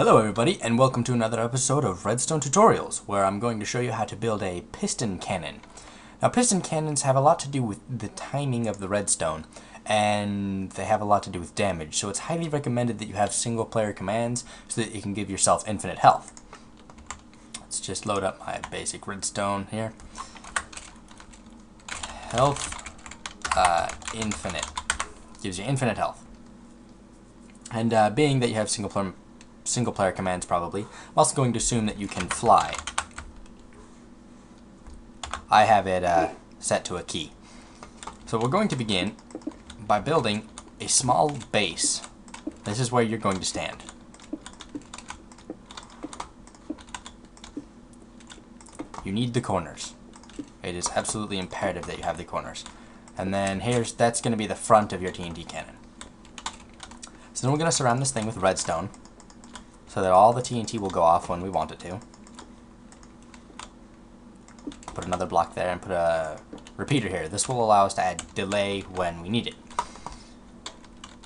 Hello everybody, and welcome to another episode of Redstone Tutorials, where I'm going to show you how to build a piston cannon. Now, piston cannons have a lot to do with the timing of the redstone, and they have a lot to do with damage, so it's highly recommended that you have single-player commands so that you can give yourself infinite health. Let's just load up my basic redstone here. Health, infinite. Gives you infinite health. And being that you have single player commands probably, I'm also going to assume that you can fly. I have it set to a key. So we're going to begin by building a small base. This is where you're going to stand. You need the corners. It is absolutely imperative that you have the corners. And then that's going to be the front of your TNT cannon. So then we're going to surround this thing with redstone, so that all the TNT will go off when we want it to. Put another block there and put a repeater here. This will allow us to add delay when we need it.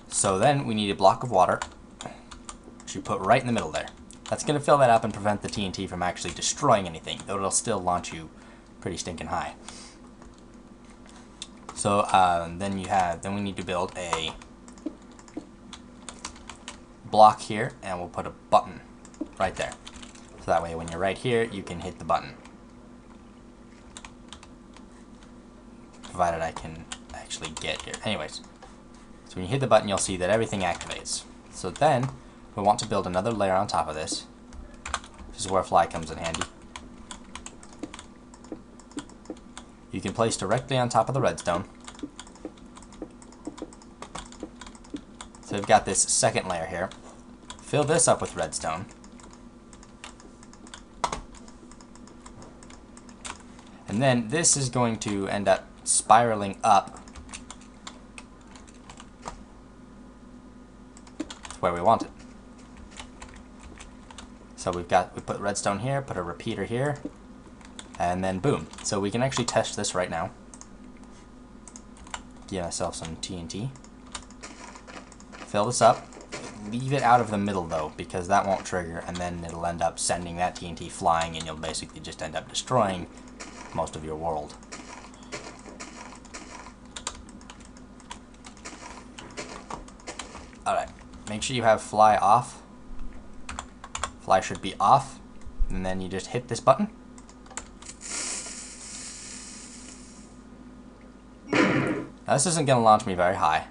So then we need a block of water, which you put right in the middle there. That's going to fill that up and prevent the TNT from actually destroying anything, though it'll still launch you pretty stinking high. So then we need to build a block here, and we'll put a button right there. So that way when you're right here, you can hit the button. Provided I can actually get here. Anyways, so when you hit the button, you'll see that everything activates. So then, we want to build another layer on top of this. This is where fly comes in handy. You can place directly on top of the redstone. So we've got this second layer here. Fill this up with redstone. And then this is going to end up spiraling up to where we want it. So we put redstone here, put a repeater here, and then boom. So we can actually test this right now. Give myself some TNT. Fill this up. Leave it out of the middle though, because that won't trigger, and then it'll end up sending that TNT flying, and you'll basically just end up destroying most of your world. Alright, make sure you have fly off. Fly should be off, and then you just hit this button. Now this isn't going to launch me very high,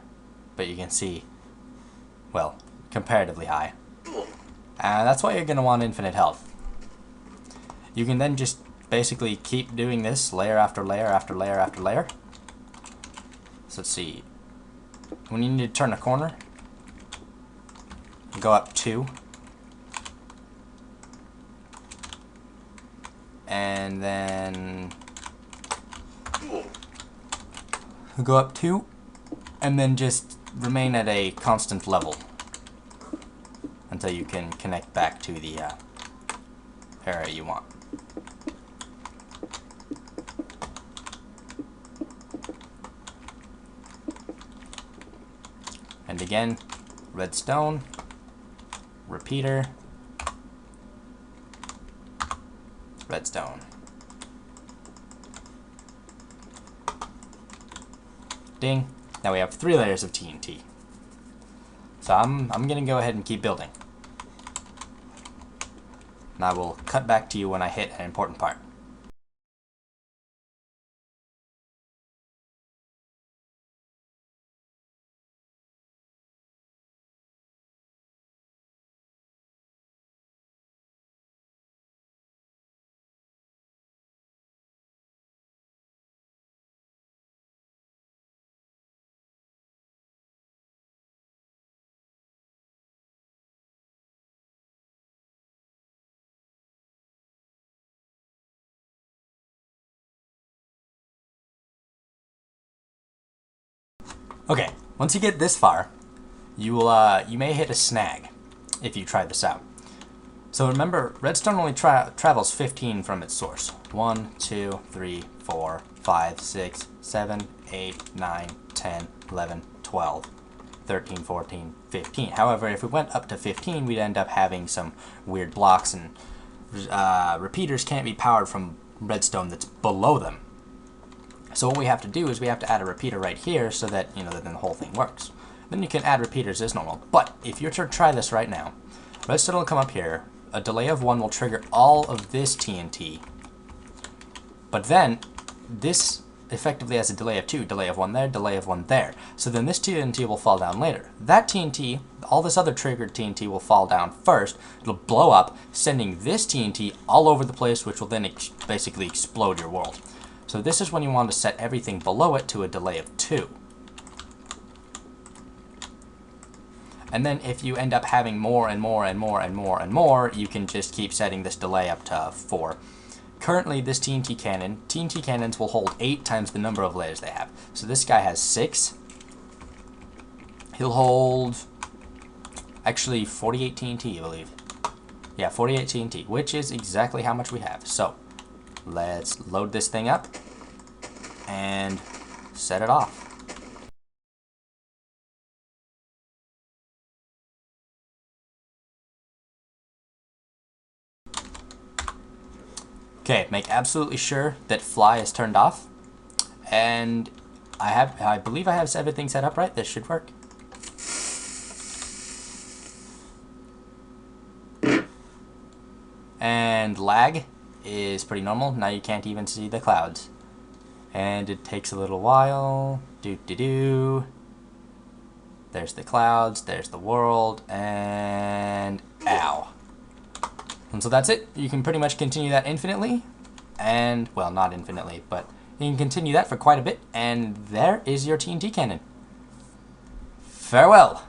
but you can see, well, comparatively high. And that's why you're going to want infinite health. You can then just basically keep doing this layer after layer after layer after layer. So let's see. When you need to turn a corner, go up 2. And then go up 2, and then just remain at a constant level until you can connect back to the area you want. And again, redstone, repeater, redstone. Ding. Now we have 3 layers of TNT. So I'm going to go ahead and keep building. And I will cut back to you when I hit an important part. Okay, once you get this far, you may hit a snag if you try this out. So remember, redstone only travels 15 from its source. 1, 2, 3, 4, 5, 6, 7, 8, 9, 10, 11, 12. 13, 14, 15. However, if we went up to 15, we'd end up having some weird blocks, and repeaters can't be powered from redstone that's below them. So what we have to do is we have to add a repeater right here so that, you know, then the whole thing works. Then you can add repeaters as normal. But if you're to try this right now, redstone will come up here, a delay of 1 will trigger all of this TNT, but then this effectively has a delay of 2, delay of 1 there, delay of 1 there. So then this TNT will fall down later. That TNT, all this other triggered TNT will fall down first. It'll blow up, sending this TNT all over the place, which will then basically explode your world. So this is when you want to set everything below it to a delay of 2. And then if you end up having more and more and more and more and more, you can just keep setting this delay up to 4. Currently, this TNT cannons will hold 8 times the number of layers they have. So this guy has 6. He'll hold, actually, 48 TNT, I believe. Yeah, 48 TNT, which is exactly how much we have. So let's load this thing up and set it off. Okay, make absolutely sure that fly is turned off, and I believe I have everything set up right. This should work. And lag is pretty normal. Now you can't even see the clouds. And it takes a little while. There's the clouds, there's the world, and ow. And so that's it. You can pretty much continue that infinitely. And, well, not infinitely, but you can continue that for quite a bit. And there is your TNT cannon. Farewell.